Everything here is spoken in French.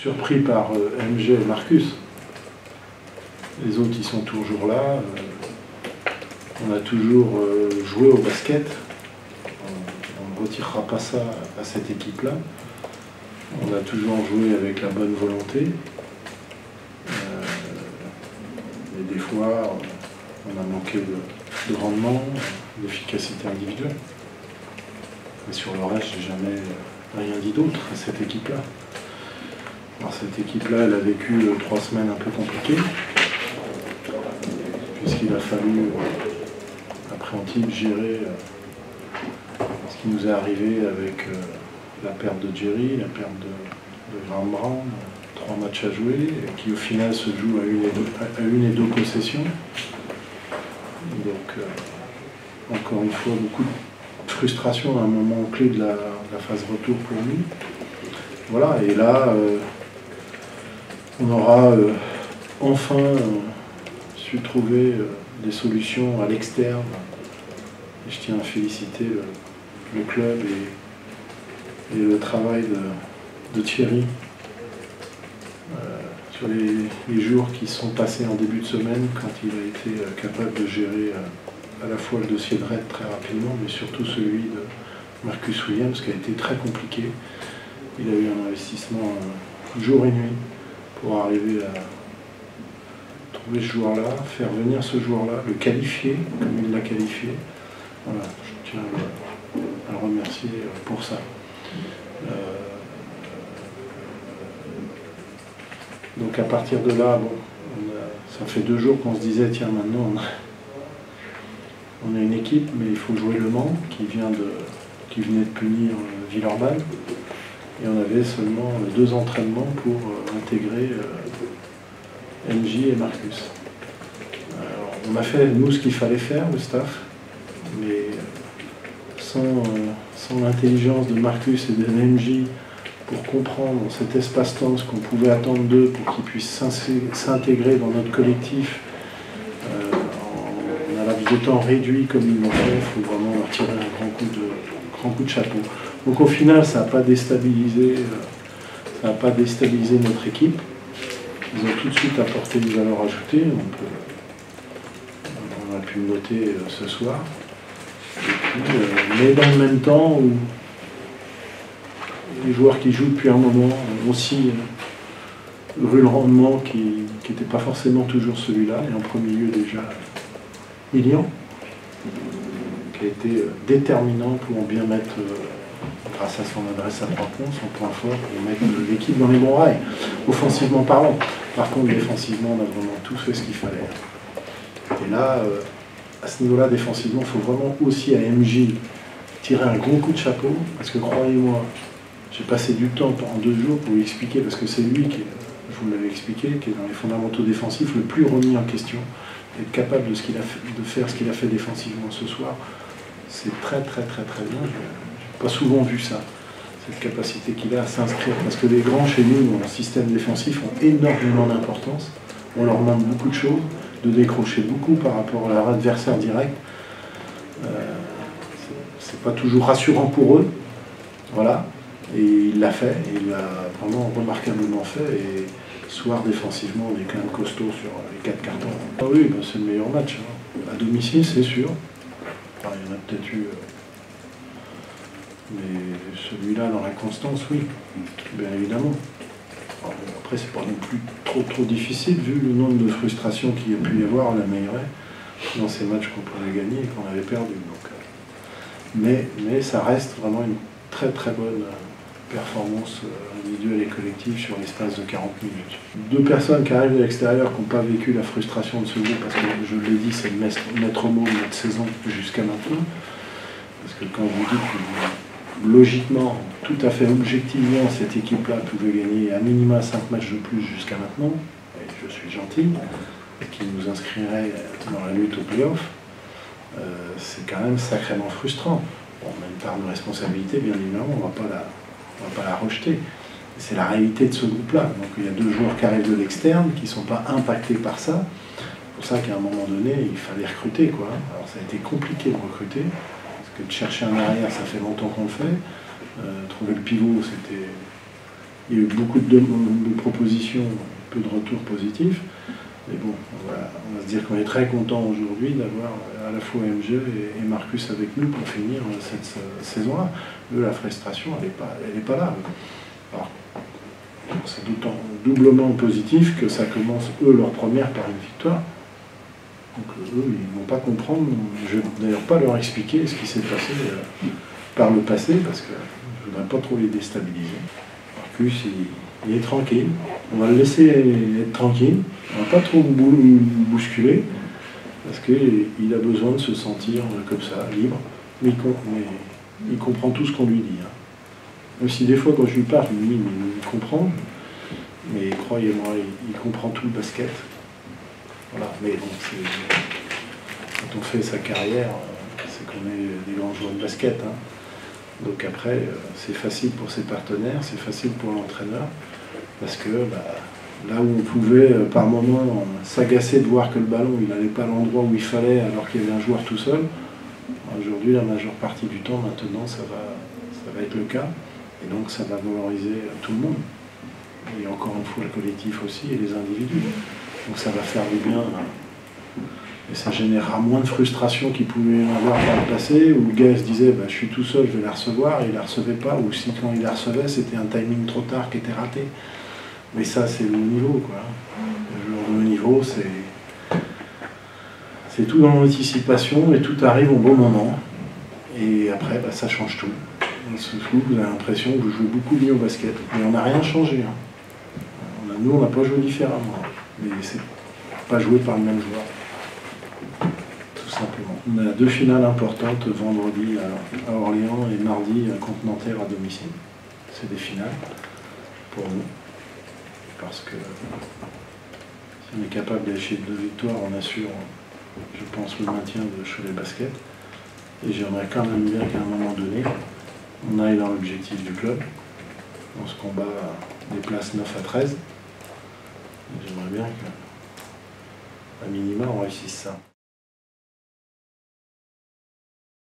surpris par MG et Marcus. Les autres, ils sont toujours là. On a toujours joué au basket. On ne retirera pas ça à cette équipe-là. On a toujours joué avec la bonne volonté. Mais des fois, on a manqué de rendement, d'efficacité individuelle. Mais sur le reste, j'ai jamais rien dit d'autre à cette équipe-là. Alors cette équipe-là, elle a vécu 3 semaines un peu compliquées, puisqu'il a fallu, après Antibes, gérer ce qui nous est arrivé avec la perte de Jerry, la perte de Graham Brown, 3 matchs à jouer, qui au final se jouent à une et deux possessions. Donc, encore une fois, beaucoup de frustration à un moment clé de la phase retour pour nous. Voilà, et là, on aura enfin su trouver des solutions à l'externe. Et je tiens à féliciter le club et le travail de Thierry sur les jours qui sont passés en début de semaine, quand il a été capable de gérer à la fois le dossier de Red très rapidement, mais surtout celui de Marcus Williams, qui a été très compliqué. Il a eu un investissement jour et nuit pour arriver à trouver ce joueur-là, faire venir ce joueur-là, le qualifier comme il l'a qualifié. Voilà, je tiens à le remercier pour ça. Donc à partir de là, bon, ça fait 2 jours qu'on se disait, tiens, maintenant on a une équipe, mais il faut jouer Le Mans, qui venait de punir Villeurbanne. Et on avait seulement 2 entraînements pour intégrer MJ et Marcus. Alors, on a fait, nous, ce qu'il fallait faire, le staff, mais sans l'intelligence de Marcus et de MJ pour comprendre dans cet espace-temps ce qu'on pouvait attendre d'eux pour qu'ils puissent s'intégrer dans notre collectif en un laps de temps réduit comme ils l'ont fait. Il faut vraiment leur tirer un grand coup de chapeau. Donc au final, ça n'a pas déstabilisé notre équipe. Ils ont tout de suite apporté une valeur ajoutée. On a pu le noter ce soir. Et puis, mais dans le même temps, où les joueurs qui jouent depuis un moment ont aussi eu le rendement qui n'était pas forcément toujours celui-là. Et en premier lieu déjà, Lilian, qui a été déterminant pour bien mettre, grâce à son adresse à 3 points, son point fort, pour mettre l'équipe dans les bons rails, offensivement parlant. Par contre, défensivement, on a vraiment tout fait ce qu'il fallait. Et là, à ce niveau-là, défensivement, il faut vraiment aussi à MJ tirer un gros coup de chapeau, parce que croyez-moi, j'ai passé du temps pendant 2 jours pour lui expliquer, parce que c'est lui qui, je vous l'avais expliqué, qui est dans les fondamentaux défensifs le plus remis en question, être capable de faire ce qu'il a fait défensivement ce soir. C'est très bien. Je n'ai pas souvent vu ça, cette capacité qu'il a à s'inscrire. Parce que les grands chez nous, en système défensif, ont énormément d'importance. On leur demande beaucoup de choses, de décrocher beaucoup par rapport à leur adversaire direct. C'est pas toujours rassurant pour eux. Voilà. Et il l'a fait, et il l'a vraiment remarquablement fait. Et ce soir, défensivement, on est quand même costaud sur les 4 cartons. Ah oui, ben c'est le meilleur match. Hein. À domicile, c'est sûr. Enfin, il y en a peut-être eu. Mais celui-là, dans la constance, oui. Bien évidemment. Alors, après, c'est pas non plus trop difficile, vu le nombre de frustrations qu'il y a pu y avoir à la Meilleraie dans ces matchs qu'on pouvait gagner et qu'on avait perdu. Donc, mais ça reste vraiment une très bonne performance individuelle et collective sur l'espace de 40 minutes. 2 personnes qui arrivent de l'extérieur qui n'ont pas vécu la frustration de ce groupe, parce que je l'ai dit, c'est le maître mot de notre saison jusqu'à maintenant. Parce que quand vous dites que logiquement, tout à fait objectivement, cette équipe-là pouvait gagner à minima 5 matchs de plus jusqu'à maintenant, et je suis gentil, et qui nous inscrirait dans la lutte au play-off, c'est quand même sacrément frustrant. Bon, même par nos responsabilités, bien évidemment, on ne va pas la rejeter. C'est la réalité de ce groupe-là. Donc il y a 2 joueurs qui arrivent de l'externe, qui ne sont pas impactés par ça. C'est pour ça qu'à un moment donné, il fallait recruter, quoi. Alors ça a été compliqué de recruter, parce que de chercher un arrière, ça fait longtemps qu'on le fait. Trouver le pivot, c'était Il y a eu beaucoup de propositions, peu de retours positifs. Mais bon, on va se dire qu'on est très content aujourd'hui d'avoir à la fois MG et Marcus avec nous pour finir cette saison-là. Eux, la frustration, elle n'est pas là. Alors, c'est d'autant doublement positif que ça commence, eux, leur première par une victoire. Donc eux, ils ne vont pas comprendre. Je ne vais d'ailleurs pas leur expliquer ce qui s'est passé par le passé, parce que je ne voudrais pas trop les déstabiliser. Marcus, il est tranquille. On va le laisser être tranquille. On ne va pas trop bousculer, parce qu'il a besoin de se sentir comme ça, libre. Mais il comprend tout ce qu'on lui dit. Hein. Même si des fois, quand je lui parle, je lui dis, il comprend. Mais croyez-moi, il comprend tout le basket. Voilà. Mais bon, quand on fait sa carrière, c'est qu'on est des grands joueurs de basket. Hein. Donc après, c'est facile pour ses partenaires, c'est facile pour l'entraîneur, parce que là où on pouvait par moment s'agacer de voir que le ballon il n'allait pas à l'endroit où il fallait alors qu'il y avait un joueur tout seul, aujourd'hui la majeure partie du temps maintenant ça va être le cas, et donc ça va valoriser tout le monde, et encore une fois le collectif aussi et les individus. Donc ça va faire du bien. Et ça générera moins de frustration qu'il pouvait y avoir dans le passé, où le gars se disait je suis tout seul, je vais la recevoir, et il ne la recevait pas, ou si quand il la recevait, c'était un timing trop tard qui était raté. Mais ça, c'est le haut niveau, quoi. Le joueur de haut niveau, c'est tout dans l'anticipation, et tout arrive au bon moment. Et après, ça change tout. D'un seul coup, vous avez l'impression que vous jouez beaucoup mieux au basket. Mais on n'a rien changé. Hein. Nous, on n'a pas joué différemment. Mais c'est pas joué par le même joueur. Simplement. On a 2 finales importantes vendredi à Orléans et mardi contre Nanterre à domicile. C'est des finales pour nous. Parce que si on est capable d'acheter 2 victoires, on assure, je pense, le maintien de Cholet Basket. Et j'aimerais quand même bien qu'à un moment donné, on aille dans l'objectif du club, dans ce combat des places 9 à 13. J'aimerais bien qu'à minima on réussisse ça.